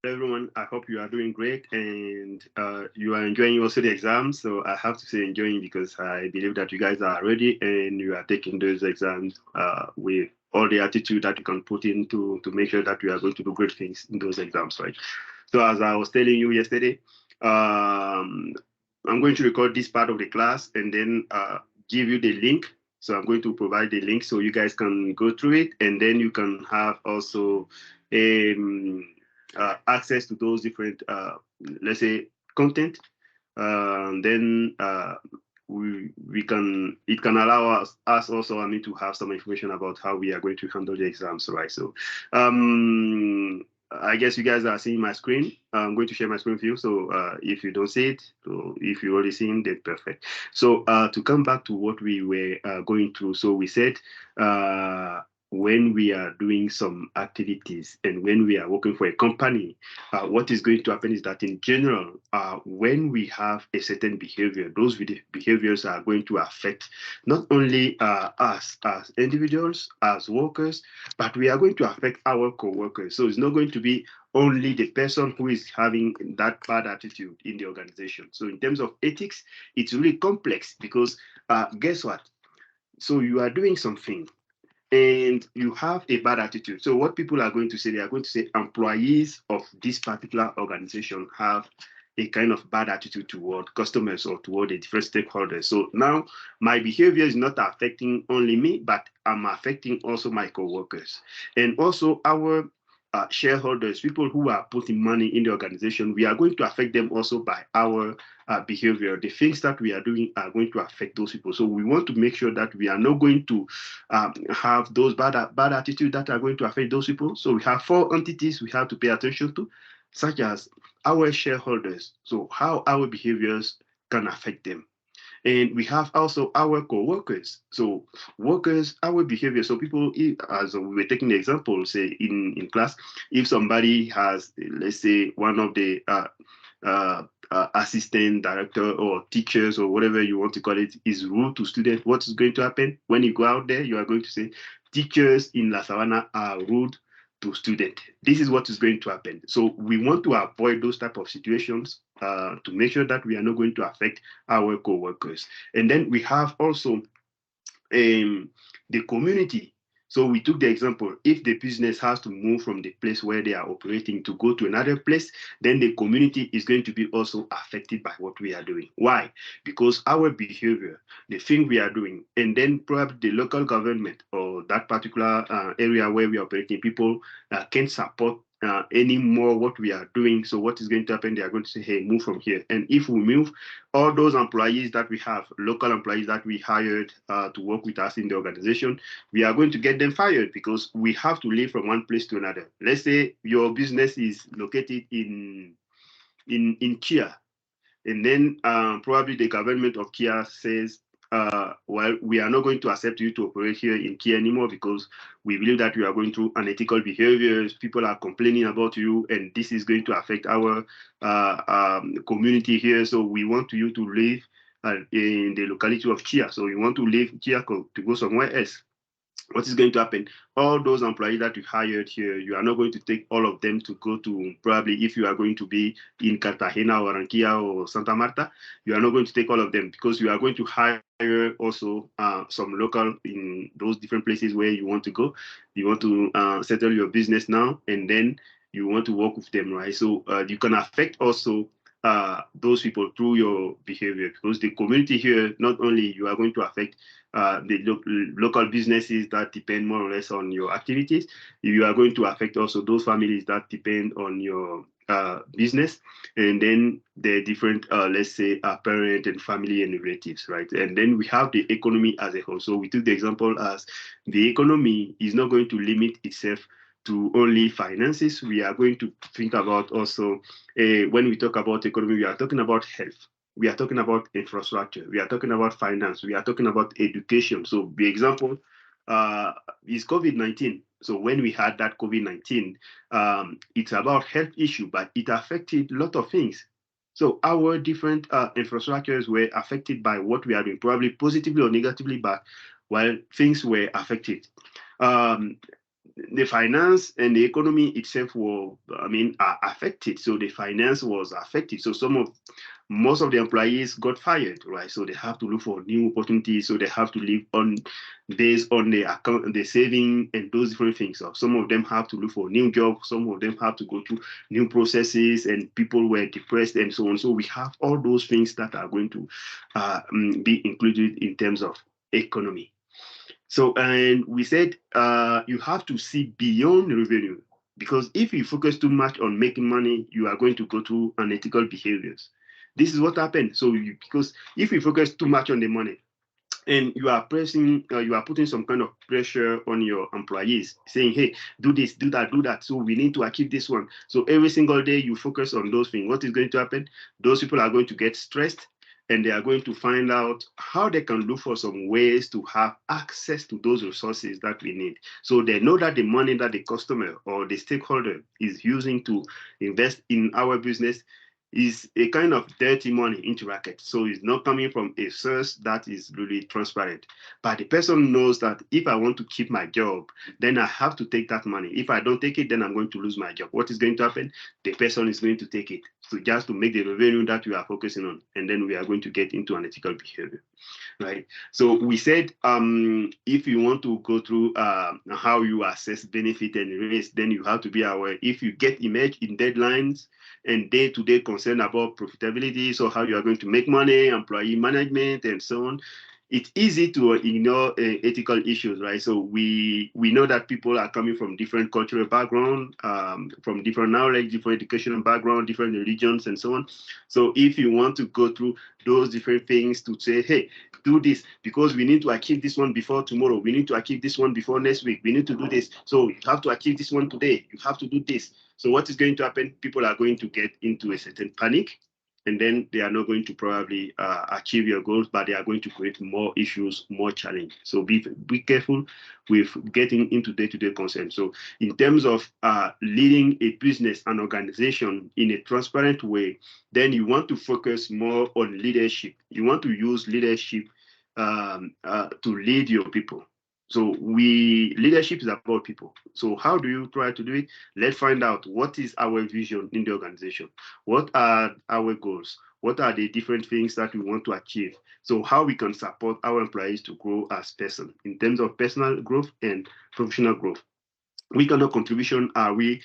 Everyone, I hope you are doing great and you are enjoying also the exams. So I have to say enjoying because I believe that you guys are ready and you are taking those exams with all the attitude that you can put in to make sure that you are going to do great things in those exams, right? So as I was telling you yesterday, um, I'm going to record this part of the class and then give you the link. So I'm going to provide the link so you guys can go through it and then you can have also um, access to those different, let's say, content. Then we can it can allow us also, I mean, to have some information about how we are going to handle the exams, right? So I guess you guys are seeing my screen. I'm going to share my screen with you. So if you don't see it, so if you already seen it, perfect. So to come back to what we were going through, so we said uh, when we are doing some activities and when we are working for a company, what is going to happen is that in general, when we have a certain behavior, those behaviors are going to affect not only us as individuals, as workers, but we are going to affect our co-workers. So it's not going to be only the person who is having that bad attitude in the organization. So in terms of ethics, it's really complex because guess what? So you are doing something and you have a bad attitude. So what people are going to say, they are going to say employees of this particular organization have a kind of bad attitude toward customers or toward the different stakeholders. So now my behavior is not affecting only me, but I'm affecting also my coworkers and also our shareholders, people who are putting money in the organization. We are going to affect them also by our behavior. The things that we are doing are going to affect those people. So we want to make sure that we are not going to have those bad attitudes that are going to affect those people. So we have four entities we have to pay attention to, such as our shareholders. So how our behaviors can affect them. And we have also our co-workers. So workers, our behavior. So people, as we were taking the example, say in class, if somebody has, let's say, one of the uh, assistant director or teachers or whatever you want to call it is rude to students, what is going to happen when you go out there? You are going to say teachers in La Sabana are rude to students. This is what is going to happen. So we want to avoid those type of situations to make sure that we are not going to affect our co-workers. And then we have also the community. So we took the example, if the business has to move from the place where they are operating to go to another place, then the community is going to be also affected by what we are doing. Why? Because our behavior, the thing we are doing, and then probably the local government or that particular area where we are operating, people can support anymore what we are doing. So what is going to happen? They are going to say, hey, move from here. And if we move, all those employees that we have, local employees that we hired to work with us in the organization, we are going to get them fired because we have to leave from one place to another. Let's say your business is located in Kia, and then probably the government of Kia says, well, we are not going to accept you to operate here in Kia anymore because we believe that you are going through unethical behaviors. People are complaining about you, and this is going to affect our community here. So we want you to live in the locality of Chia. So you want to leave Chia to go somewhere else. What is going to happen? All those employees that you hired here, you are not going to take all of them to go to, probably if you are going to be in Cartagena or Ranquilla or Santa Marta, you are not going to take all of them because you are going to hire also some local in those different places where you want to go. You want to settle your business now, and then you want to work with them, right? So you can affect also those people through your behavior because the community here, not only you are going to affect local businesses that depend more or less on your activities, you are going to affect also those families that depend on your business, and then the different, let's say, parent and family and relatives, right? And then we have the economy as a whole. So we took the example as the economy is not going to limit itself to only finances. We are going to think about also, when we talk about economy, we are talking about health. We are talking about infrastructure. We are talking about finance. We are talking about education. So the example is COVID-19. So when we had that COVID-19, it's about health issue, but it affected a lot of things. So our different infrastructures were affected by what we are doing, probably positively or negatively, but while things were affected. Um, the finance and the economy itself were, are affected. So the finance was affected. So most of the employees got fired, right? So they have to look for new opportunities. So they have to live on based on the account, the saving, and those different things. So some of them have to look for new jobs. Some of them have to go through new processes, and people were depressed and so on. So we have all those things that are going to be included in terms of economy. So, and we said you have to see beyond revenue, because if you focus too much on making money, you are going to go through unethical behaviors. This is what happened. So, because if you focus too much on the money, and you are putting some kind of pressure on your employees, saying, hey, do this, do that, do that. So we need to achieve this one. So every single day you focus on those things. What is going to happen? Those people are going to get stressed, and they are going to find out how they can look for some ways to have access to those resources that we need. So they know that the money that the customer or the stakeholder is using to invest in our business is a kind of dirty money into racket. So it's not coming from a source that is really transparent. But the person knows that if I want to keep my job, then I have to take that money. If I don't take it, then I'm going to lose my job. What is going to happen? The person is going to take it. So just to make the revenue that we are focusing on. And then we are going to get into unethical behavior. Right. So we said if you want to go through how you assess benefit and risk, then you have to be aware. If you get immersed in deadlines and day-to-day concern about profitability, so how you are going to make money, employee management, and so on, it's easy to ignore ethical issues, right? So we know that people are coming from different cultural background, from different knowledge, different educational background, different religions, and so on. So if you want to go through those different things to say, hey, do this because we need to achieve this one before tomorrow. We need to achieve this one before next week. We need to do this. So you have to achieve this one today. You have to do this. So what is going to happen? People are going to get into a certain panic, and then they are not going to probably achieve your goals, but they are going to create more issues, more challenge. So be careful with getting into day-to-day concern. So in terms of leading a business, an organization in a transparent way, then you want to focus more on leadership. You want to use leadership to lead your people. So leadership is about people. So how do you try to do it? Let's find out what is our vision in the organization. What are our goals? What are the different things that we want to achieve? So how we can support our employees to grow as person in terms of personal growth and professional growth. What kind of contribution are we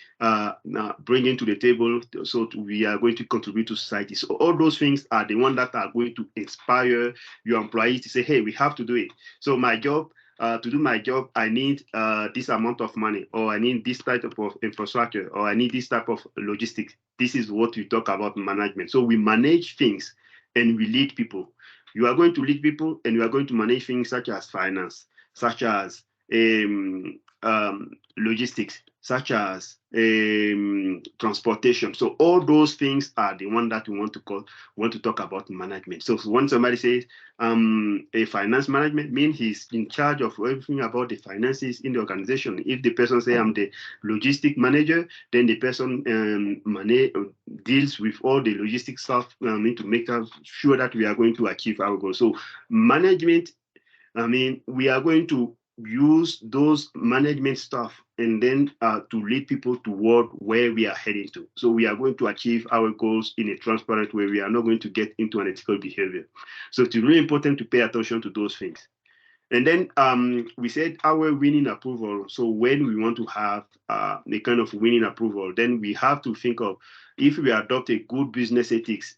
bringing to the table? So we are going to contribute to society. So all those things are the ones that are going to inspire your employees to say, hey, we have to do it. So my job, to do my job, I need this amount of money, or I need this type of infrastructure, or I need this type of logistics. This is what we talk about management. So we manage things and we lead people. You are going to lead people, and you are going to manage things such as finance, such as logistics, such as transportation. So all those things are the one that we want to talk about management. So when somebody says a finance management, means he's in charge of everything about the finances in the organization. If the person say I'm the logistic manager, then the person deals with all the logistic stuff to make sure that we are going to achieve our goals. So management, we are going to use those management stuff and then to lead people toward where we are heading to. So we are going to achieve our goals in a transparent way. We are not going to get into unethical behavior. So it's really important to pay attention to those things. And then we said our winning approval. So when we want to have a kind of winning approval, then we have to think of, if we adopt a good business ethics,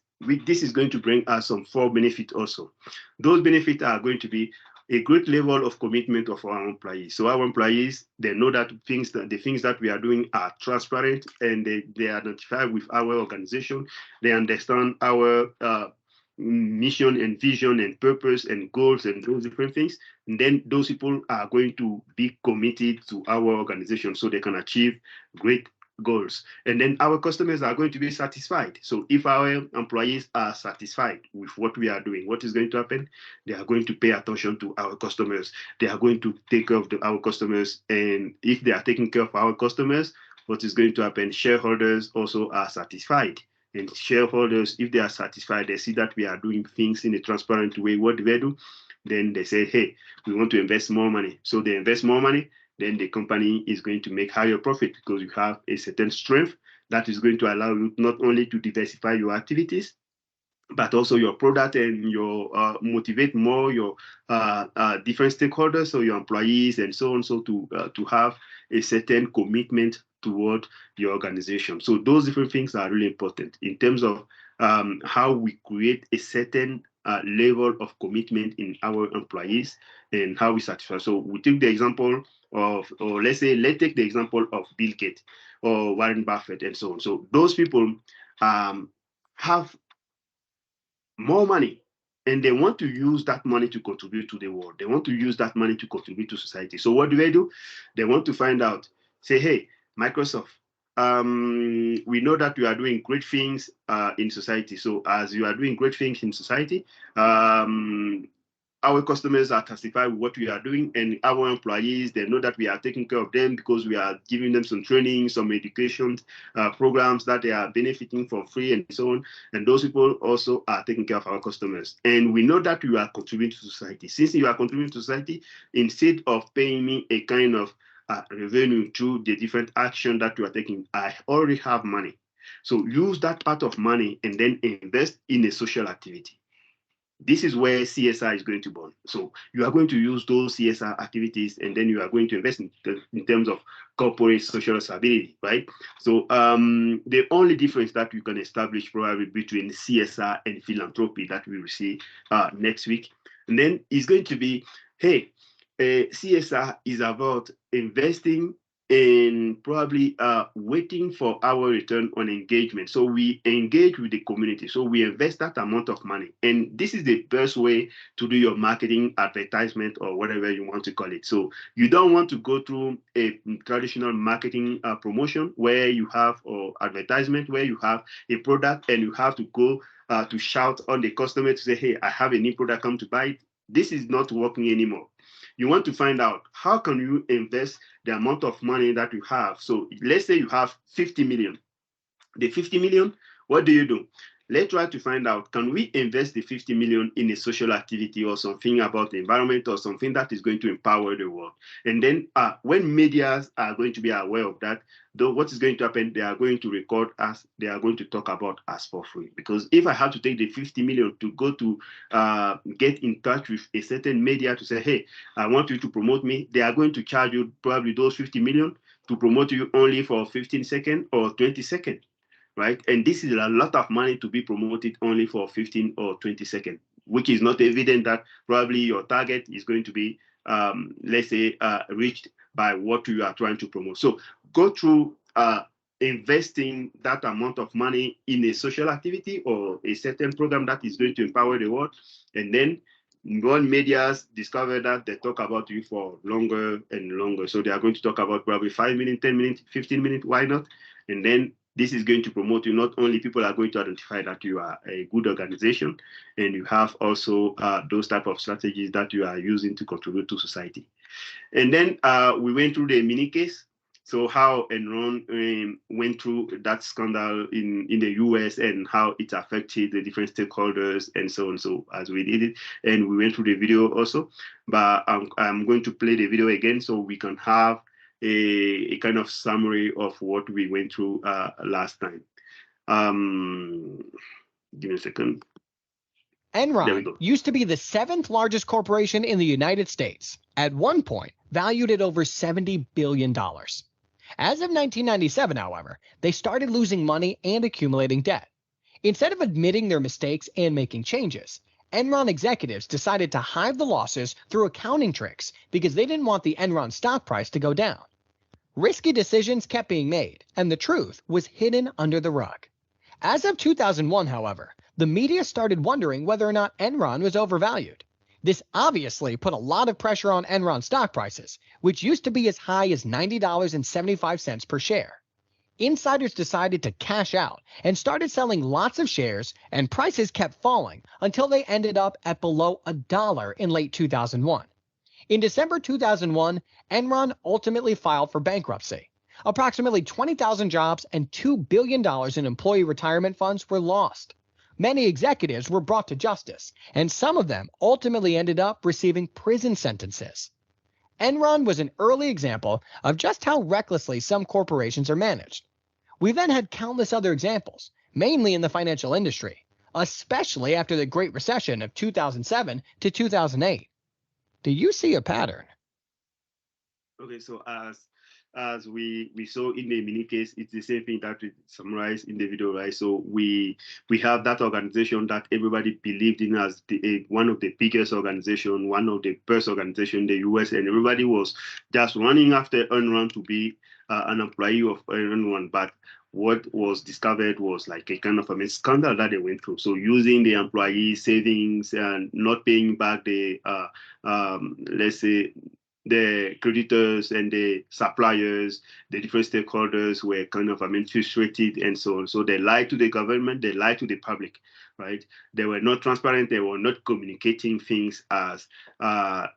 this is going to bring us some 4 benefits also. Those benefits are going to be a great level of commitment of our employees. So our employees, they know that the things that we are doing are transparent, and they identify with our organization. They understand our mission and vision and purpose and goals and those different things. And then those people are going to be committed to our organization so they can achieve great goals. And then our customers are going to be satisfied. So if our employees are satisfied with what we are doing, what is going to happen? They are going to pay attention to our customers. They are going to take care of our customers. And if they are taking care of our customers, what is going to happen? Shareholders also are satisfied. And shareholders, if they are satisfied, they see that we are doing things in a transparent way. What do? Then they say, hey, we want to invest more money. So they invest more money, then the company is going to make higher profit because you have a certain strength that is going to allow you not only to diversify your activities, but also your product, and your motivate more your different stakeholders, so your employees and so on, so to have a certain commitment toward the organization. So those different things are really important in terms of how we create a certain level of commitment in our employees and how we satisfy. So we take the example of, or let's take the example of Bill Gates or Warren Buffett and so on. So those people have more money, and they want to use that money to contribute to the world. They want to use that money to contribute to society. So what do? They want to find out, say, hey, Microsoft, we know that you are doing great things in society. So as you are doing great things in society, our customers are satisfied with what we are doing, and our employees, they know that we are taking care of them because we are giving them some training, some education programs that they are benefiting for free and so on. And those people also are taking care of our customers. And we know that you are contributing to society. Since you are contributing to society, instead of paying me a kind of revenue through the different action that you are taking, I already have money. So use that part of money and then invest in a social activity. This is where CSR is going to born. So you are going to use those CSR activities, and then you are going to invest in terms of corporate social responsibility, right? So the only difference that you can establish probably between CSR and philanthropy that we will see next week, and then is going to be, hey, CSR is about investing and probably waiting for our return on engagement. So we engage with the community. So we invest that amount of money. And this is the best way to do your marketing, advertisement, or whatever you want to call it. So you don't want to go through a traditional marketing promotion where you have, or advertisement where you have a product and you have to go to shout on the customer to say, hey, I have a new product, come to buy it. This is not working anymore. You want to find out how can you invest the amount of money that you have. So let's say you have 50 million. The 50 million, what do? Let's try to find out, can we invest the 50 million in a social activity or something about the environment or something that is going to empower the world? And then when media are going to be aware of that, though, what is going to happen? They are going to record us. They are going to talk about us for free. Because if I have to take the 50 million to go to get in touch with a certain media to say, hey, I want you to promote me, they are going to charge you probably those 50 million to promote you only for 15 seconds or 20 seconds. Right? And this is a lot of money to be promoted only for 15 or 20 seconds, which is not evident that probably your target is going to be, let's say, reached by what you are trying to promote. So go through investing that amount of money in a social activity or a certain program that is going to empower the world. And then when medias discover that, they talk about you for longer and longer. So they are going to talk about probably 5 minutes, 10 minutes, 15 minutes, why not? And then this is going to promote you. Not only people are going to identify that you are a good organization, and you have also those type of strategies that you are using to contribute to society. And then we went through the mini case. So how Enron went through that scandal in the US and how it affected the different stakeholders and so on. So as we did it, and we went through the video also, but I'm going to play the video again so we can have a kind of summary of what we went through last time. Give me a second. Enron used to be the 7th largest corporation in the United States, at one point valued at over $70 billion. As of 1997, however, they started losing money and accumulating debt. Instead of admitting their mistakes and making changes, Enron executives decided to hide the losses through accounting tricks because they didn't want the Enron stock price to go down. Risky decisions kept being made, and the truth was hidden under the rug. As of 2001, however, the media started wondering whether or not Enron was overvalued. This obviously put a lot of pressure on Enron stock prices, which used to be as high as $90.75 per share. Insiders decided to cash out and started selling lots of shares, and prices kept falling until they ended up at below $1 in late 2001. In December 2001, Enron ultimately filed for bankruptcy. Approximately 20,000 jobs and $2 billion in employee retirement funds were lost. Many executives were brought to justice, and some of them ultimately ended up receiving prison sentences. Enron was an early example of just how recklessly some corporations are managed. We then had countless other examples, mainly in the financial industry, especially after the Great Recession of 2007 to 2008. Do you see a pattern? Okay, so as we saw in the mini case, it's the same thing that we summarized in the video, right? So we have that organization that everybody believed in as one of the biggest organization, one of the best organization in the US, and everybody was just running after Enron to be an employee of Enron. But what was discovered was like a kind of a scandal that they went through. So using the employee savings and not paying back the let's say the creditors and the suppliers, the different stakeholders were kind of frustrated and so on. So they lied to the government, they lied to the public, right? They were not transparent, they were not communicating things as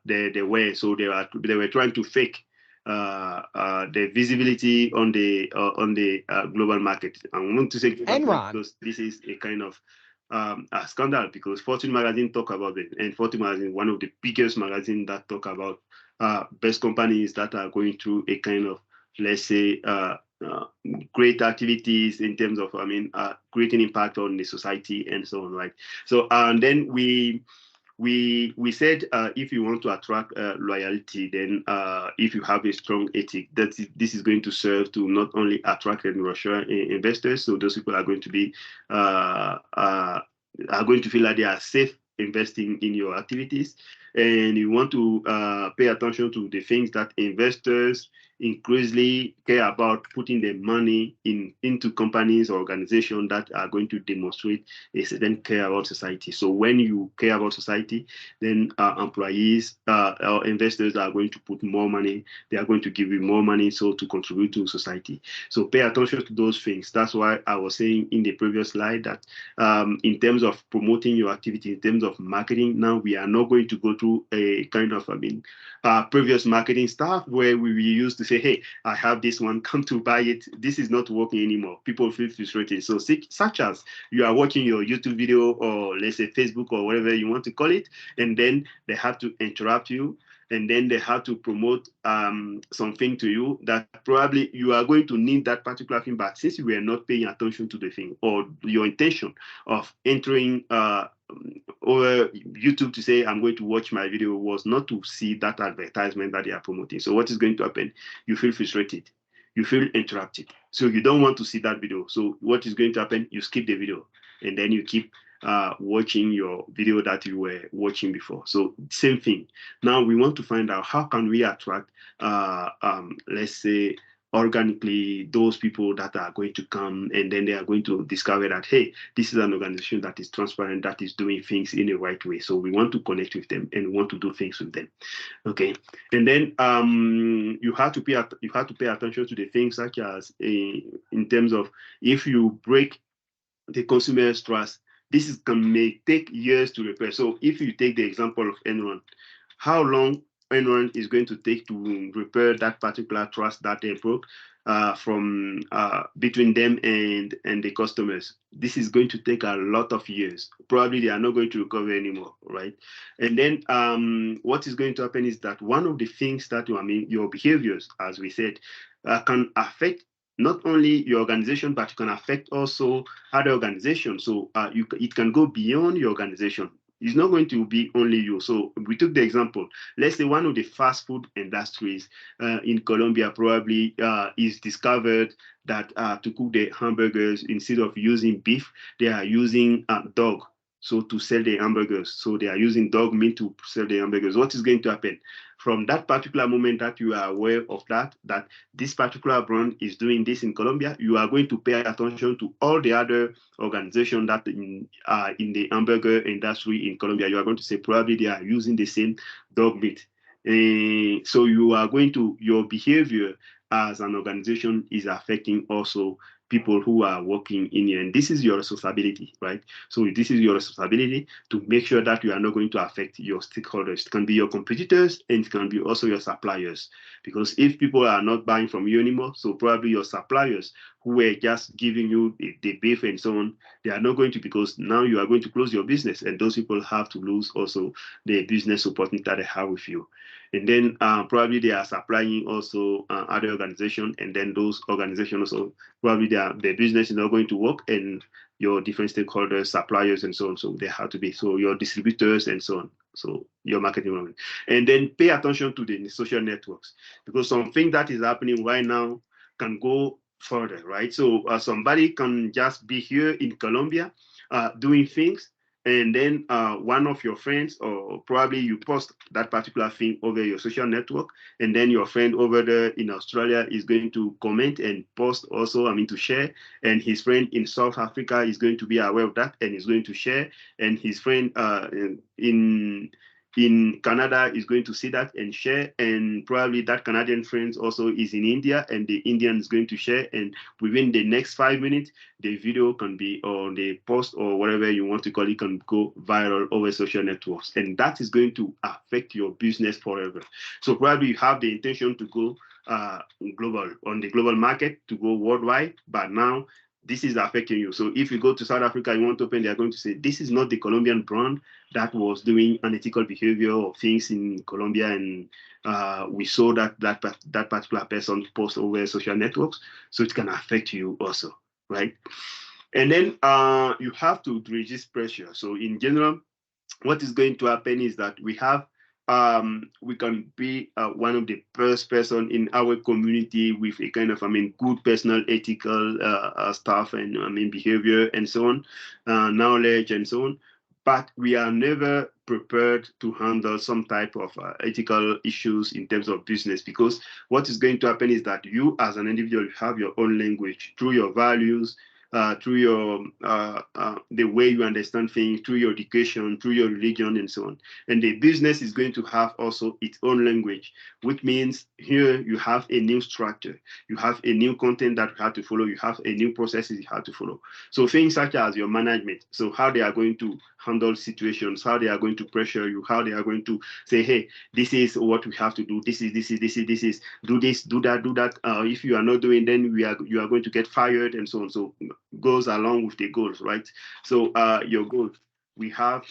they were. So they were trying to fake the visibility on the global market. I want to say Enron. because this is a kind of a scandal because Fortune magazine talk about it, and Fortune magazine, one of the biggest magazine that talk about best companies that are going through a kind of, let's say, great activities in terms of, creating impact on the society and so on, right? So, and then we said if you want to attract loyalty, then if you have a strong ethic, this is going to serve to not only attract and nurture investors. So those people are going to be are going to feel like they are safe investing in your activities, and you want to pay attention to the things that investors increasingly care about, putting their money into companies or organizations that are going to demonstrate a certain care about society. So when you care about society, then employees or investors are going to put more money. They are going to give you more money so to contribute to society. So pay attention to those things. That's why I was saying in the previous slide that in terms of promoting your activity, in terms of marketing, now we are not going to go through a kind of, previous marketing stuff where we used to say, hey, I have this one, come to buy it. This is not working anymore. People feel frustrated. So such as you are watching your YouTube video or let's say Facebook or whatever you want to call it, and then they have to interrupt you, and then they have to promote something to you that probably you are going to need that particular thing, but since you were not paying attention to the thing, or your intention of entering over YouTube to say, I'm going to watch my video, was not to see that advertisement that they are promoting. So what is going to happen? You feel frustrated. You feel interrupted. So you don't want to see that video. So what is going to happen? You skip the video, and then you keep watching your video that you were watching before. So same thing. Now we want to find out how can we attract, let's say, organically those people that are going to come, and then they are going to discover that, hey, this is an organization that is transparent, that is doing things in the right way. So we want to connect with them and we want to do things with them. Okay, and then you have to pay attention to the things such as in terms of, if you break the consumer's trust, may take years to repair. So if you take the example of Enron, how long Enron is going to take to repair that particular trust that they broke from between them and the customers? This is going to take a lot of years. Probably they are not going to recover anymore, right? And then what is going to happen is that one of the things that your behaviors, as we said, can affect not only your organization, but it can affect also other organizations. So it can go beyond your organization. It's not going to be only you. So we took the example. Let's say one of the fast food industries in Colombia probably is discovered that to cook the hamburgers, instead of using beef, they are using dog. So to sell the hamburgers. So they are using dog meat to sell the hamburgers. What is going to happen? From that particular moment that you are aware of that this particular brand is doing this in Colombia, you are going to pay attention to all the other organizations that in the hamburger industry in Colombia. You are going to say probably they are using the same dog meat. So you are going to, your behavior as an organization is affecting also people who are working in here. And this is your responsibility, right? So this is your responsibility to make sure that you are not going to affect your stakeholders. It can be your competitors, and it can be also your suppliers. Because if people are not buying from you anymore, so probably your suppliers who were just giving you the beef and so on, they are not going to, because now you are going to close your business, and those people have to lose also the business opportunity that they have with you. And then probably they are supplying also other organizations, and then those organizations also probably their business is not going to work, and your different stakeholders, suppliers, and so on. So they have to be, so your distributors and so on. So your marketing, and then pay attention to the social networks, because something that is happening right now can go further, right? So somebody can just be here in Colombia doing things, and then one of your friends, or probably you post that particular thing over your social network, and then your friend over there in Australia is going to comment and post also, I mean, to share, and his friend in South Africa is going to be aware of that and is going to share, and his friend in Canada is going to see that and share, and probably that Canadian friend also is in India, and the Indian is going to share, and within the next 5 minutes, the video can be, or the post, or whatever you want to call it, can go viral over social networks, and that is going to affect your business forever. So probably you have the intention to go global, on the global market, to go worldwide, but now this is affecting you. So if you go to South Africa, you want to open, they are going to say, this is not the Colombian brand that was doing unethical behavior or things in Colombia, and we saw that particular person post over social networks, so it can affect you also, right? And then you have to resist pressure. So in general, what is going to happen is that we can be one of the first person in our community with a kind of, I mean, good personal ethical stuff, and I mean, behavior and so on, knowledge and so on. But we are never prepared to handle some type of ethical issues in terms of business, because what is going to happen is that you as an individual, you have your own language through your values, through your the way you understand things, through your education, through your religion, and so on. And the business is going to have also its own language, which means here you have a new structure, you have a new content that you have to follow, you have a new processes you have to follow. So things such as your management, so how they are going to handle situations, how they are going to pressure you, how they are going to say, hey, this is what we have to do, this is, do this, do that. If you are not doing, then you are going to get fired, and so on. So goes along with the goals, right? So your goals, we have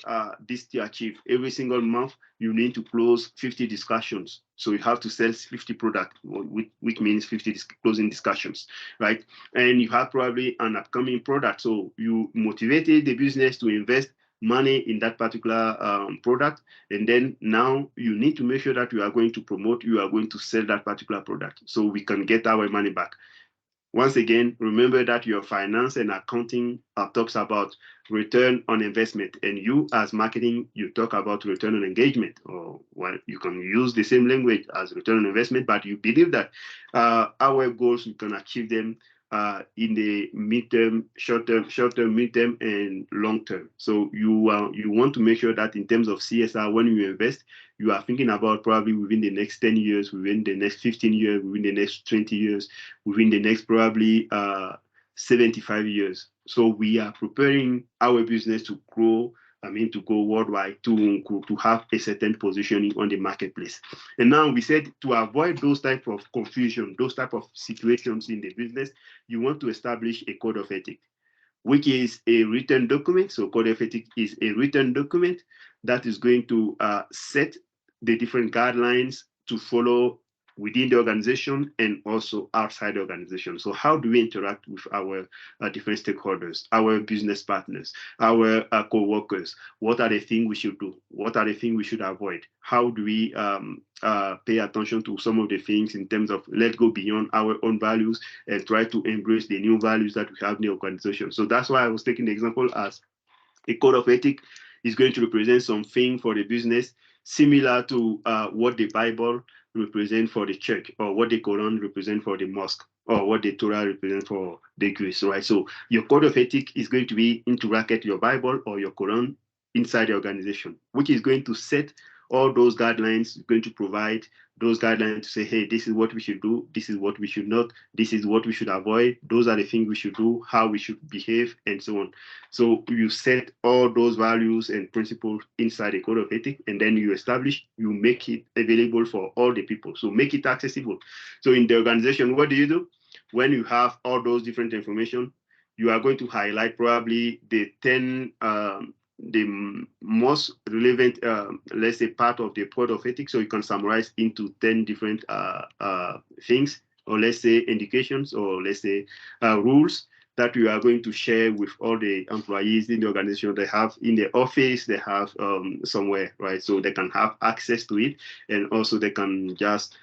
this to achieve. Every single month, you need to close 50 discussions. So you have to sell 50 products, which means 50 closing discussions, right? And you have probably an upcoming product. So you motivated the business to invest money in that particular product, and then now you need to make sure that you are going to promote, you are going to sell that particular product, so we can get our money back. Once again, remember that your finance and accounting talks about return on investment, and you as marketing, you talk about return on engagement, or well, you can use the same language as return on investment, but you believe that our goals, we can achieve them in the midterm, short-term, midterm, and long-term. So you want to make sure that in terms of CSR, when you invest, you are thinking about probably within the next 10 years, within the next 15 years, within the next 20 years, within the next probably 75 years. So we are preparing our business to grow, I mean, to go worldwide, to have a certain positioning on the marketplace. And now we said, to avoid those type of confusion, those type of situations in the business, you want to establish a code of ethics, which is a written document. So code of ethics is a written document that is going to set the different guidelines to follow within the organization and also outside the organization. So how do we interact with our different stakeholders, our business partners, our co-workers? What are the things we should do? What are the things we should avoid? How do we pay attention to some of the things in terms of let's go beyond our own values and try to embrace the new values that we have in the organization? So that's why I was taking the example as a code of ethics is going to represent something for the business similar to what the Bible represent for the church, or what the Quran represent for the mosque, or what the Torah represent for the Jews, right? So your code of ethics is going to be into bracket your Bible or your Quran inside the organization, which is going to set all those guidelines, going to provide those guidelines to say, hey, this is what we should do, this is what we should not, this is what we should avoid, those are the things we should do, how we should behave, and so on. So you set all those values and principles inside a code of ethics, and then you establish, you make it available for all the people. So make it accessible. So in the organization, what do? When you have all those different information, you are going to highlight probably the 10 most relevant, let's say, part of the code of ethics. So you can summarize into 10 different things, or let's say indications, or let's say rules that you are going to share with all the employees in the organization. They have in the office, they have somewhere, right? So they can have access to it, and also they can just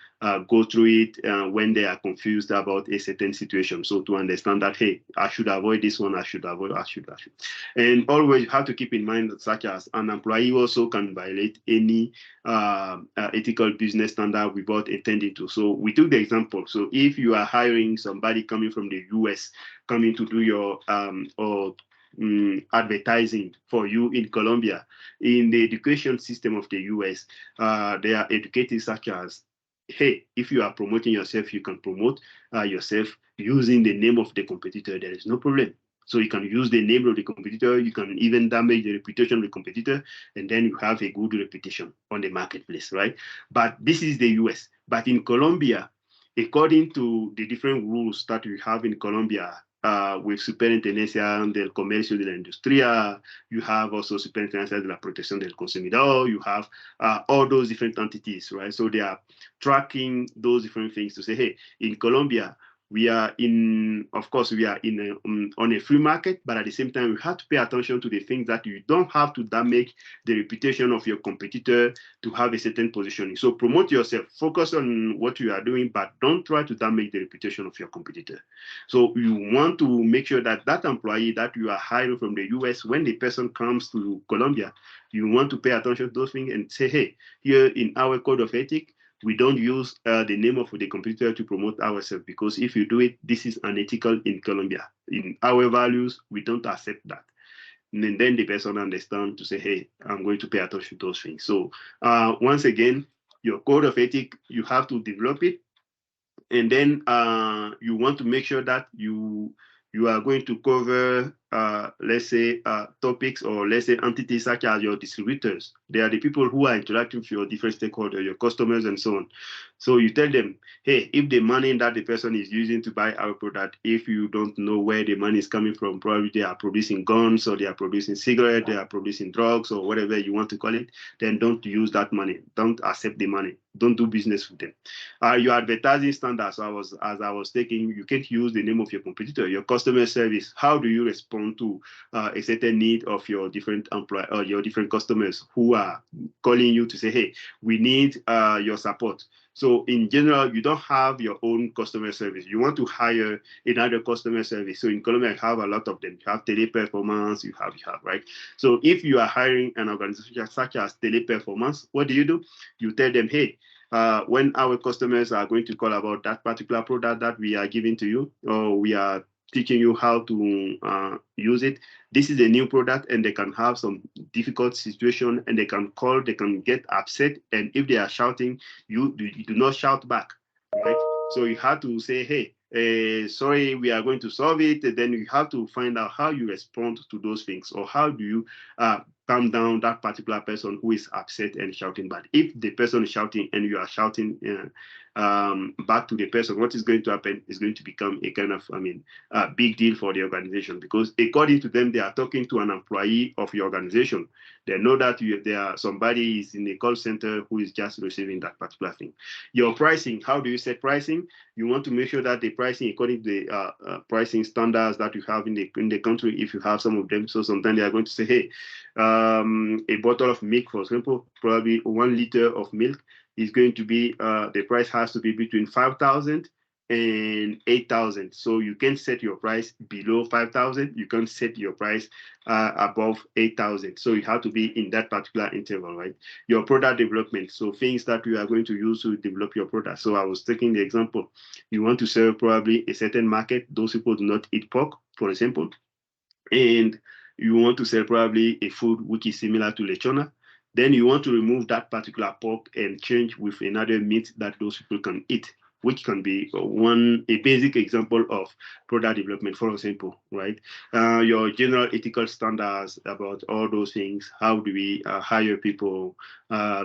go through it when they are confused about a certain situation. So to understand that, hey, I should avoid this one, I should. And always you have to keep in mind that such as an employee also can violate any ethical business standard without intending to. So we took the example. So if you are hiring somebody coming from the US, coming to do your advertising for you in Colombia, in the education system of the US, they are educated such as, hey, if you are promoting yourself, you can promote yourself using the name of the competitor. There is no problem. So you can use the name of the competitor. You can even damage the reputation of the competitor, and then you have a good reputation on the marketplace, right? But this is the US. But in Colombia, according to the different rules that we have in Colombia, with Superintendencia del Comercio de la Industria, you have also Superintendencia de la Protección del Consumidor, you have all those different entities, right? So they are tracking those different things to say, hey, in Colombia, we are in, of course, we are in on a free market, but at the same time, we have to pay attention to the things that you don't have to damage the reputation of your competitor to have a certain positioning. So promote yourself, focus on what you are doing, but don't try to damage the reputation of your competitor. So you want to make sure that that employee that you are hiring from the US, when the person comes to Colombia, you want to pay attention to those things and say, hey, here in our code of ethics, we don't use the name of the competitor to promote ourselves, because if you do it, this is unethical in Colombia. In our values, we don't accept that. And then the person understands to say, hey, I'm going to pay attention to those things. So once again, your code of ethics, you have to develop it. And then you want to make sure that you are going to cover, let's say, topics, or let's say entities such as your distributors. They are the people who are interacting with your different stakeholders, your customers, and so on. So you tell them, hey, if the money that the person is using to buy our product, if you don't know where the money is coming from, probably they are producing guns, or they are producing cigarettes, they are producing drugs, or whatever you want to call it, then don't use that money. Don't accept the money. Don't do business with them. Your advertising standards, as I was taking, you can't use the name of your competitor. Your customer service, how do you respond to a certain need of your different employees or your different customers who are calling you to say, hey, we need your support. So in general, you don't have your own customer service. You want to hire another customer service. So in Colombia, you have a lot of them. You have Teleperformance, you have, right? So if you are hiring an organization such as Teleperformance, what do? You tell them, hey, when our customers are going to call about that particular product that we are giving to you, or we are teaching you how to use it, this is a new product, and they can have some difficult situation, and they can call, they can get upset, and if they are shouting, you do not shout back, right? So you have to say, hey, sorry, we are going to solve it. And then you have to find out how you respond to those things, or how do you calm down that particular person who is upset and shouting back. If the person is shouting and you are shouting back to the person, what is going to happen is going to become a kind of, big deal for the organization, because according to them, they are talking to an employee of your organization. They know that somebody is in a call center who is just receiving that particular thing. Your pricing, how do you set pricing? You want to make sure that the pricing according to the pricing standards that you have in the country, if you have some of them. So sometimes they are going to say, hey, a bottle of milk, for example, probably 1 liter of milk is going to be, the price has to be between 5,000 and 8,000. So you can set your price below 5,000. You can set your price above 8,000. So you have to be in that particular interval, right? Your product development. So things that you are going to use to develop your product. So I was taking the example. You want to serve probably a certain market. Those people do not eat pork, for example. And you want to sell probably a food which is similar to lechona. Then you want to remove that particular pork and change with another meat that those people can eat. which can be a basic example of product development, for example, right? Your general ethical standards about all those things. How do we hire people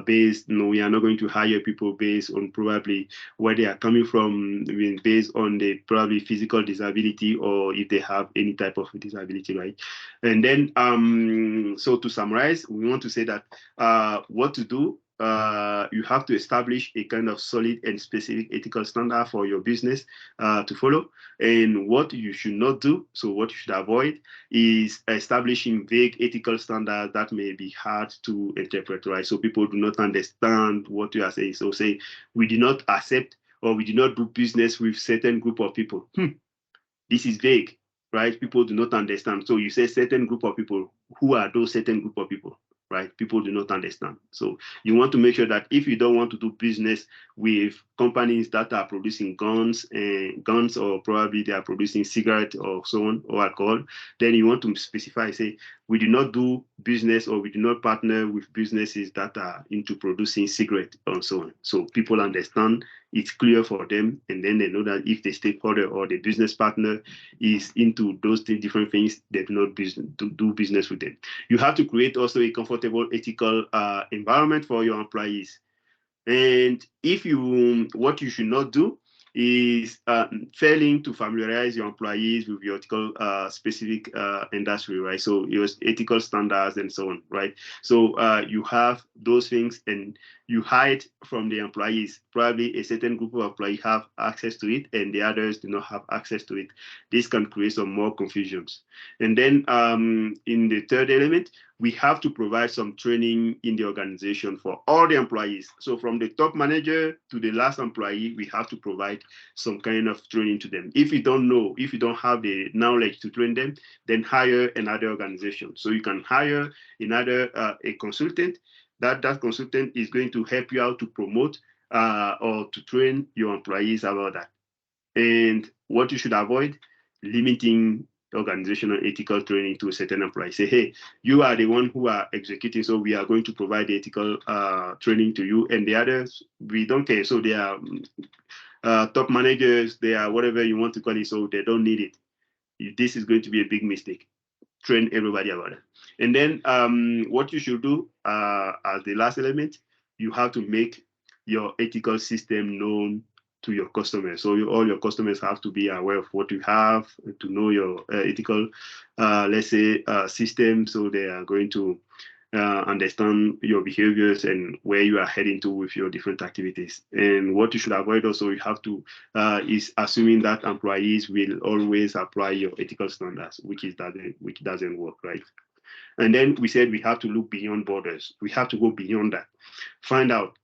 based? No, we are not going to hire people based on probably where they are coming from, based on the probably physical disability or if they have any type of disability, right? And then, so to summarize, we want to say that what to do. You have to establish a kind of solid and specific ethical standard for your business to follow. And what you should not do, so what you should avoid, is establishing vague ethical standards that may be hard to interpret, right? So people do not understand what you are saying. So say, we do not accept or we do not do business with certain group of people. This is vague, right? People do not understand. So you say certain group of people. Who are those certain group of people, right? People do not understand. So you want to make sure that if you don't want to do business with companies that are producing guns, or probably they are producing cigarettes or so on, or alcohol, then you want to specify, say, we do not do business or we do not partner with businesses that are into producing cigarettes and so on. So people understand, it's clear for them, and then they know that if the stakeholder or the business partner is into those different things, they do not do business with them. You have to create also a comfortable ethical environment for your employees. And what you should not do is failing to familiarize your employees with your ethical specific industry, right? So your ethical standards and so on, right? So you have those things and you hide from the employees. Probably a certain group of employees have access to it and the others do not have access to it. This can create some more confusions. And then in the third element, we have to provide some training in the organization for all the employees. So from the top manager to the last employee, we have to provide some kind of training to them. If you don't know, if you don't have the knowledge to train them, then hire another organization. So you can hire a consultant. That consultant is going to help you out to promote or to train your employees about that. And what you should avoid, limiting organizational ethical training to a certain employee. Say, hey, you are the one who are executing, so we are going to provide the ethical training to you, and the others, we don't care. So they are top managers, they are whatever you want to call it, so they don't need it. This is going to be a big mistake. Train everybody about it. And then what you should do as the last element, you have to make your ethical system known to your customers. So all your customers have to be aware of what you have, to know your ethical, let's say, system. So they are going to understand your behaviors and where you are heading to with your different activities. And what you should avoid also, you have to, is assuming that employees will always apply your ethical standards, which doesn't work, right? And then we said we have to look beyond borders. We have to go beyond that. Find out,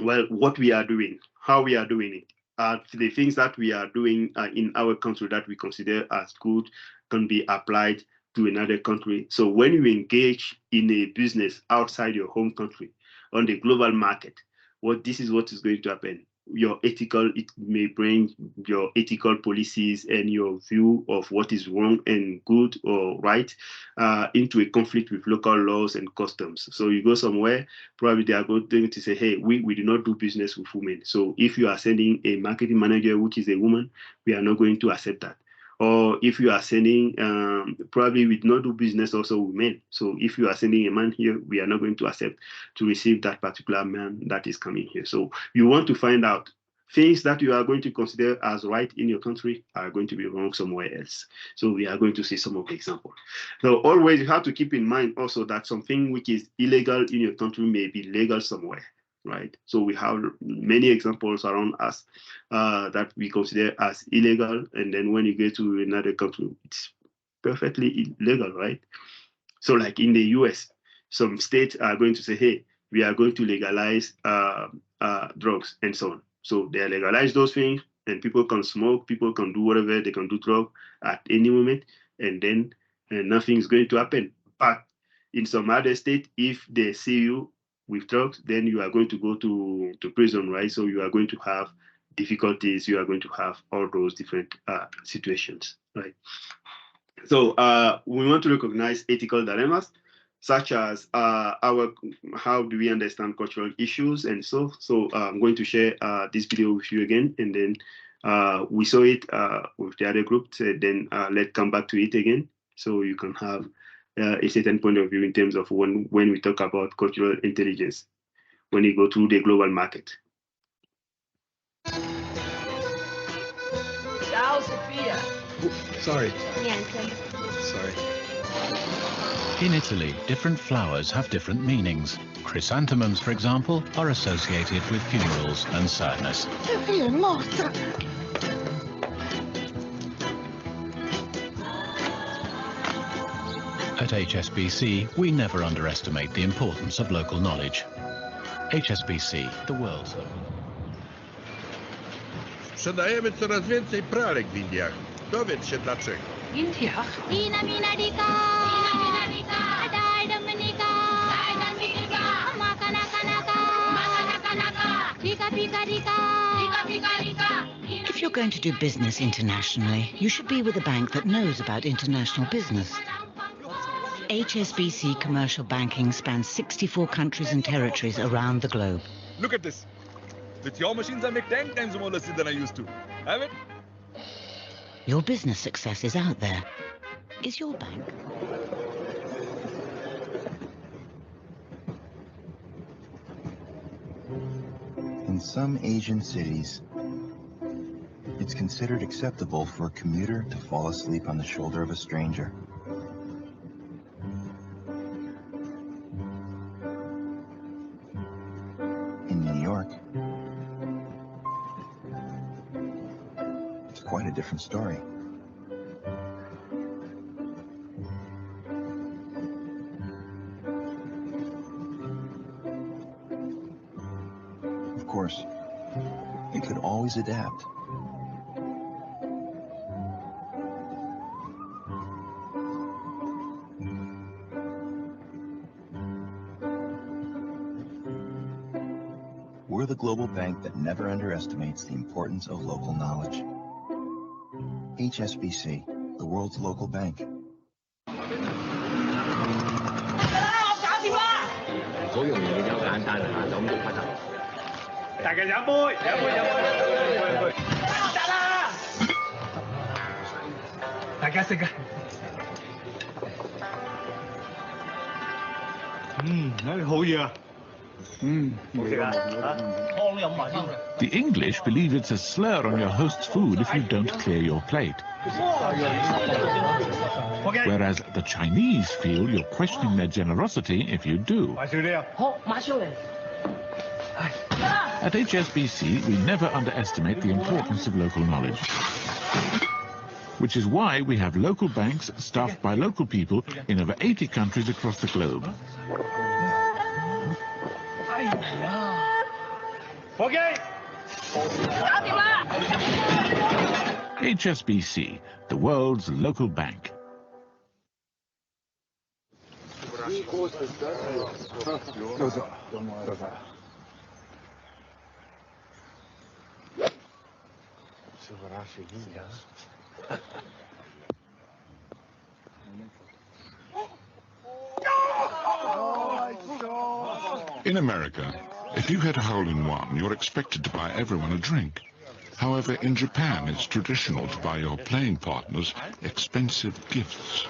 well, what we are doing, how we are doing it. The things that we are doing in our country that we consider as good can be applied to another country. So when you engage in a business outside your home country on the global market, this is what is going to happen. It may bring your ethical policies and your view of what is wrong and good or right into a conflict with local laws and customs. So you go somewhere, probably they are going to say, hey, we do not do business with women. So if you are sending a marketing manager, which is a woman, we are not going to accept that. Or if you are sending, probably we do not do business also with men. So if you are sending a man here, we are not going to accept to receive that particular man that is coming here. So you want to find out things that you are going to consider as right in your country are going to be wrong somewhere else. So we are going to see some of the examples. So always you have to keep in mind also that something which is illegal in your country may be legal somewhere. Right. So we have many examples around us that we consider as illegal. And then when you get to another country, it's perfectly illegal, right? So like in the US, some states are going to say, hey, we are going to legalize drugs and so on. So they legalize those things and people can smoke, people can do whatever, they can do drugs at any moment, and then nothing is going to happen. But in some other state, if they see you with drugs, then you are going to go to prison, right? So you are going to have difficulties, you are going to have all those different situations, right? So we want to recognize ethical dilemmas such as how do we understand cultural issues and so. So I'm going to share this video with you again, and then we saw it with the other group. So then let's come back to it again, so you can have a certain point of view in terms of when we talk about cultural intelligence when you go to the global market. Ciao, Sophia. Sorry. Niente. Sorry. In Italy, different flowers have different meanings. Chrysanthemums, for example, are associated with funerals and sadness. Sophia è morta. At HSBC, we never underestimate the importance of local knowledge. HSBC, the world's local. Sprzedajemy coraz więcej pralek w Indiach. Dowiedz się dlaczego. W Indiach? If you're going to do business internationally, you should be with a bank that knows about international business. HSBC Commercial Banking spans 64 countries and territories around the globe. Look at this. With your machines, I make 10 times more lassi than I used to. Have it? Your business success is out there. Is your bank? In some Asian cities, it's considered acceptable for a commuter to fall asleep on the shoulder of a stranger. In New York, it's quite a different story. Of course, you could always adapt. We're the global bank that never underestimates the importance of local knowledge. HSBC, the world's local bank. The English believe it's a slur on your host's food if you don't clear your plate. Whereas the Chinese feel you're questioning their generosity if you do. At HSBC, we never underestimate the importance of local knowledge. Which is why we have local banks staffed by local people in over 80 countries across the globe. HSBC, the world's local bank. In America, if you hit a hole-in-one, you're expected to buy everyone a drink. However, in Japan, it's traditional to buy your playing partners expensive gifts.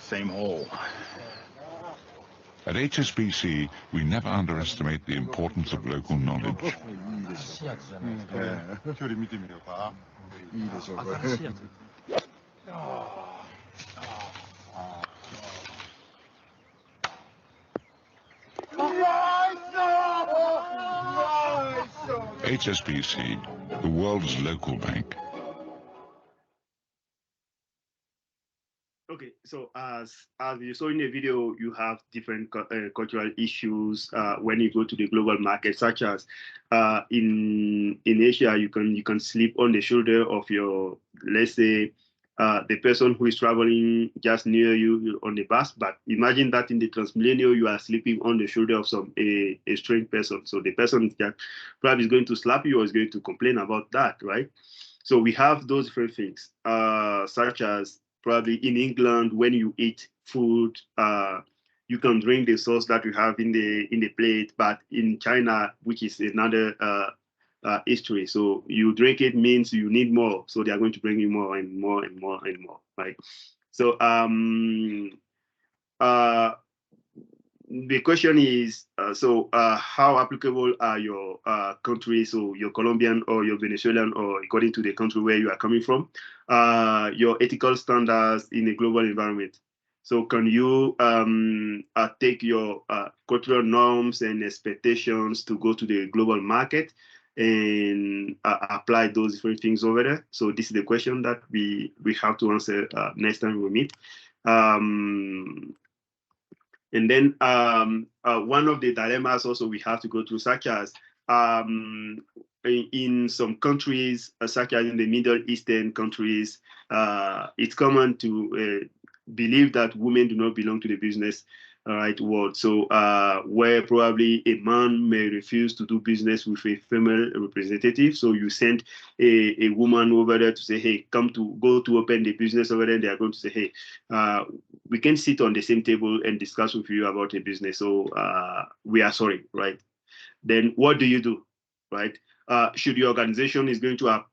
Same hole. At HSBC, we never underestimate the importance of local knowledge. HSBC, the world's local bank. Okay, so as you saw in the video, you have different cultural issues when you go to the global market, such as in Asia, you can sleep on the shoulder of your, let's say, the person who is traveling just near you on the bus. But imagine that in the Transmillennial, you are sleeping on the shoulder of a strange person. So the person that probably is going to slap you or is going to complain about that, right? So we have those different things, such as probably in England, when you eat food, you can drink the sauce that you have in the plate. But in China, which is another history, so you drink it means you need more. So they are going to bring you more and more and more and more, right? So the question is, how applicable are your countries, so your Colombian or your Venezuelan, or according to the country where you are coming from, your ethical standards in a global environment? So can you take your cultural norms and expectations to go to the global market and apply those different things over there? So this is the question that we have to answer next time we meet. And then one of the dilemmas also we have to go through, such as in some countries, such as in the Middle Eastern countries, it's common to believe that women do not belong to the business world. So where probably a man may refuse to do business with a female representative. So you send a woman over there to say, hey, go to open the business over there. And they are going to say, hey, we can sit on the same table and discuss with you about a business. So we are sorry, right? Then what do you do, right? Should your organization is going to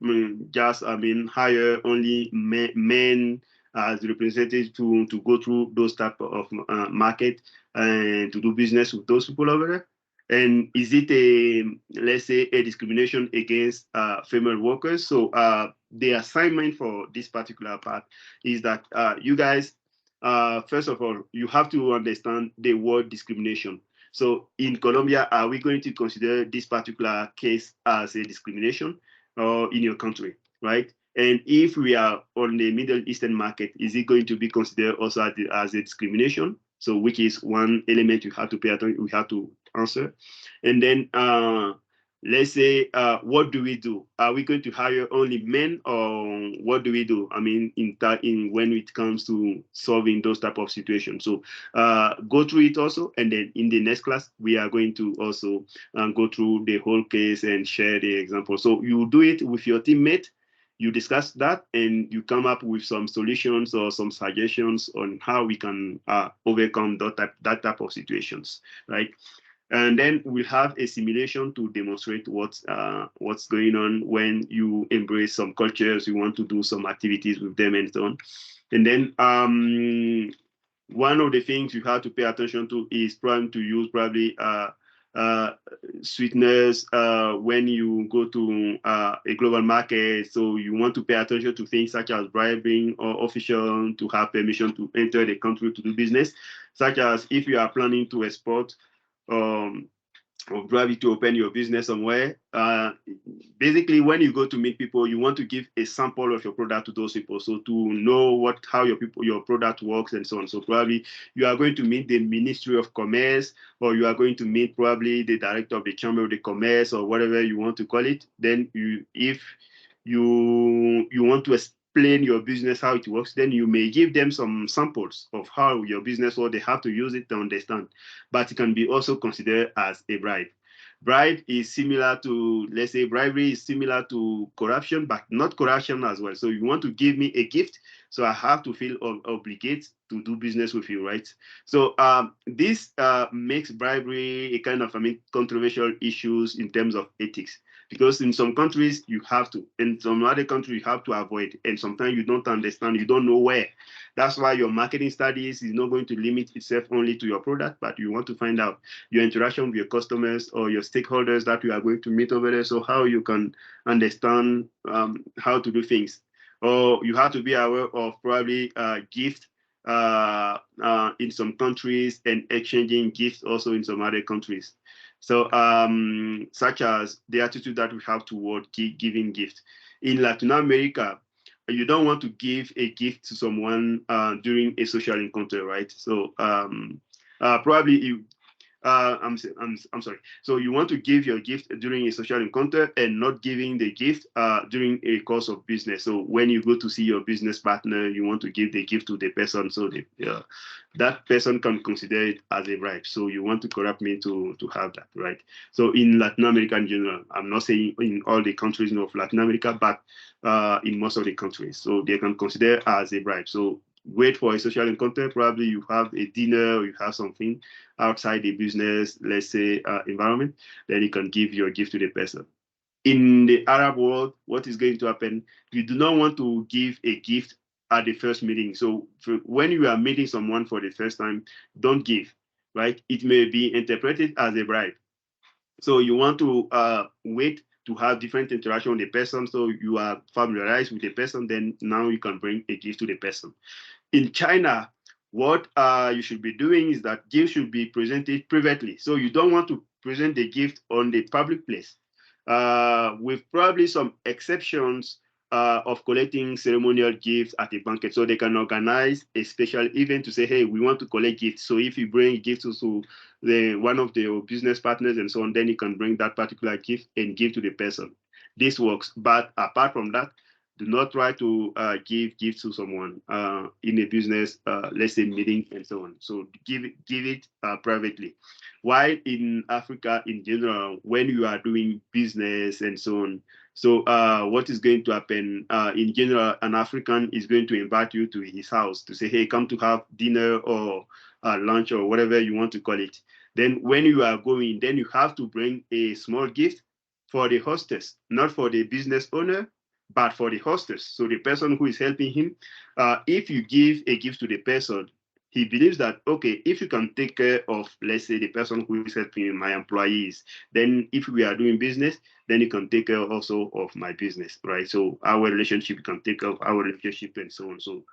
hire only men as representatives to go through those type of market and to do business with those people over there? And is it let's say, a discrimination against female workers? So the assignment for this particular part is that you guys, first of all, you have to understand the word discrimination. So in Colombia, are we going to consider this particular case as a discrimination, or in your country, right? And if we are on the Middle Eastern market, is it going to be considered also as a discrimination? So which is one element you have to pay attention, we have to answer. And then let's say, what do we do? Are we going to hire only men, or what do we do? I mean, in when it comes to solving those type of situations. So go through it also, and then in the next class we are going to also go through the whole case and share the example. So you do it with your teammate. You discuss that and you come up with some solutions or some suggestions on how we can overcome that type of situations, right? And then we'll have a simulation to demonstrate what's going on when you embrace some cultures, you want to do some activities with them and so on. And then one of the things you have to pay attention to is probably to use sweeteners when you go to a global market. So you want to pay attention to things such as bribing or official to have permission to enter the country to do business, such as if you are planning to export or bribe you to open your business somewhere. Basically, when you go to meet people, you want to give a sample of your product to those people, so to know how your product works and so on. So probably you are going to meet the Ministry of Commerce, or you are going to meet probably the director of the Chamber of the Commerce, or whatever you want to call it. Then if you want to explain your business, how it works, then you may give them some samples of how your business works. They have to use it to understand, but it can be also considered as a bribe. Bribe is similar to, let's say, bribery is similar to corruption, but not corruption as well. So you want to give me a gift, so I have to feel obligated to do business with you, right? So this makes bribery a kind of, controversial issues in terms of ethics. Because in some countries you have to, in some other countries you have to avoid, and sometimes you don't understand, you don't know where. That's why your marketing studies is not going to limit itself only to your product, but you want to find out your interaction with your customers or your stakeholders that you are going to meet over there, so how you can understand how to do things. Or you have to be aware of probably gift in some countries and exchanging gifts also in some other countries. So such as the attitude that we have toward giving gifts. In Latin America, you don't want to give a gift to someone during a social encounter, right? So probably I'm sorry. So you want to give your gift during a social encounter and not giving the gift during a course of business. So when you go to see your business partner, you want to give the gift to the person, so that person can consider it as a bribe. So you want to corrupt me to have that, right? So in Latin America in general, I'm not saying in all the countries of Latin America, but in most of the countries, so they can consider as a bribe. So wait for a social encounter. Probably you have a dinner or you have something outside the business, let's say, environment, then you can give your gift to the person. In the Arab world, what is going to happen? You do not want to give a gift at the first meeting. So when you are meeting someone for the first time, don't give, right? It may be interpreted as a bribe. So you want to wait to have different interaction with the person, so you are familiarized with the person, then now you can bring a gift to the person. In China, what you should be doing is that gifts should be presented privately. So you don't want to present the gift on the public place, with probably some exceptions of collecting ceremonial gifts at a banquet. So they can organize a special event to say, hey, we want to collect gifts. So if you bring gifts to one of the business partners and so on, then you can bring that particular gift and give to the person. This works. But apart from that, do not try to give gifts to someone in a business, let's say meeting and so on. So give it privately. While in Africa in general, when you are doing business and so on, so what is going to happen in general, an African is going to invite you to his house to say, hey, come to have dinner or lunch or whatever you want to call it. Then when you are going, then you have to bring a small gift for the hostess, not for the business owner, but for the hostess. So the person who is helping him, if you give a gift to the person, he believes that, okay, if you can take care of, let's say, the person who is helping my employees, then if we are doing business, then you can take care also of my business, right? So our relationship can take care of our relationship and so on. So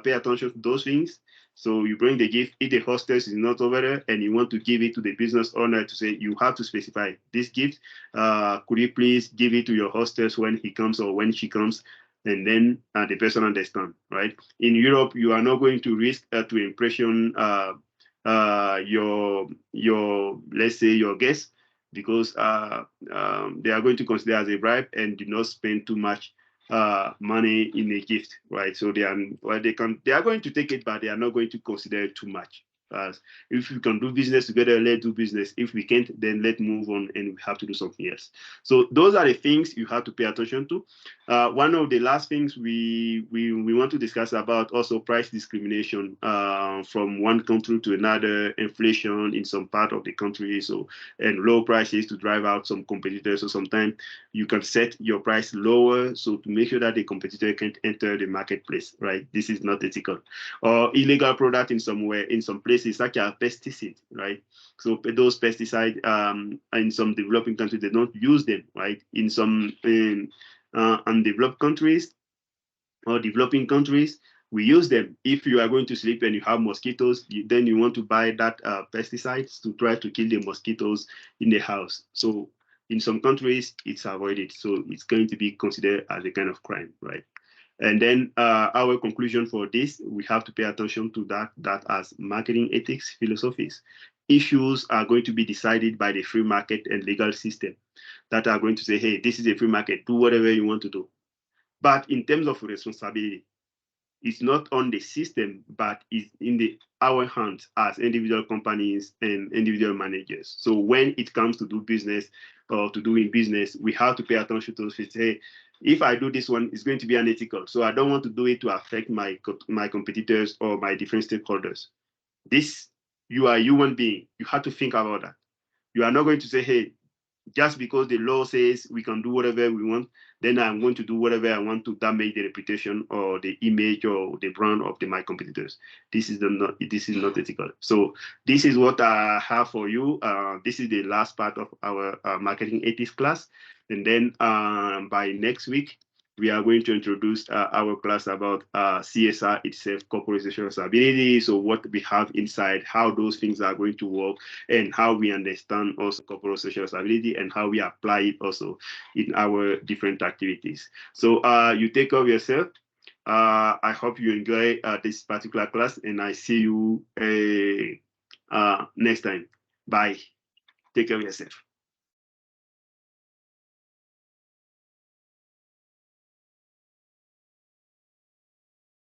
pay attention to those things. So you bring the gift, if the hostess is not over there and you want to give it to the business owner to say, you have to specify this gift. Could you please give it to your hostess when he comes or when she comes? And then the person understand, right? In Europe, you are not going to risk to impression your let's say your guests, because they are going to consider as a bribe and do not spend too much money in a gift, right? So they are going to take it, but they are not going to consider it too much. If we can do business together, let's do business. If we can't, then let's move on and we have to do something else. So those are the things you have to pay attention to. One of the last things we want to discuss about also price discrimination from one country to another, inflation in some part of the country, so and low prices to drive out some competitors. So sometimes you can set your price lower so to make sure that the competitor can't enter the marketplace, right? This is not ethical. Or illegal product in somewhere, in some places, such as pesticide, right? So those pesticides in some developing countries, they don't use them, right? In some undeveloped countries or developing countries, we use them. If you are going to sleep and you have mosquitoes, then you want to buy that pesticides to try to kill the mosquitoes in the house. So in some countries, it's avoided. So it's going to be considered as a kind of crime, right? And then our conclusion for this, we have to pay attention to that as marketing ethics philosophies. Issues are going to be decided by the free market and legal system that are going to say, hey, this is a free market, do whatever you want to do. But in terms of responsibility, it's not on the system, but it's in our hands as individual companies and individual managers. So when it comes to do business or to doing business, we have to pay attention to those things. Hey, if I do this one, it's going to be unethical. So I don't want to do it to affect my competitors or my different stakeholders. You are a human being. You have to think about that. You are not going to say, hey, just because the law says we can do whatever we want, then I'm going to do whatever I want to damage the reputation or the image or the brand of my competitors. This is not ethical. So this is what I have for you. This is the last part of our marketing ethics class. And then by next week, we are going to introduce our class about CSR itself, corporate social responsibility. So what we have inside, how those things are going to work, and how we understand also corporate social responsibility and how we apply it also in our different activities. So you take care of yourself. I hope you enjoy this particular class, and I see you next time. Bye. Take care of yourself.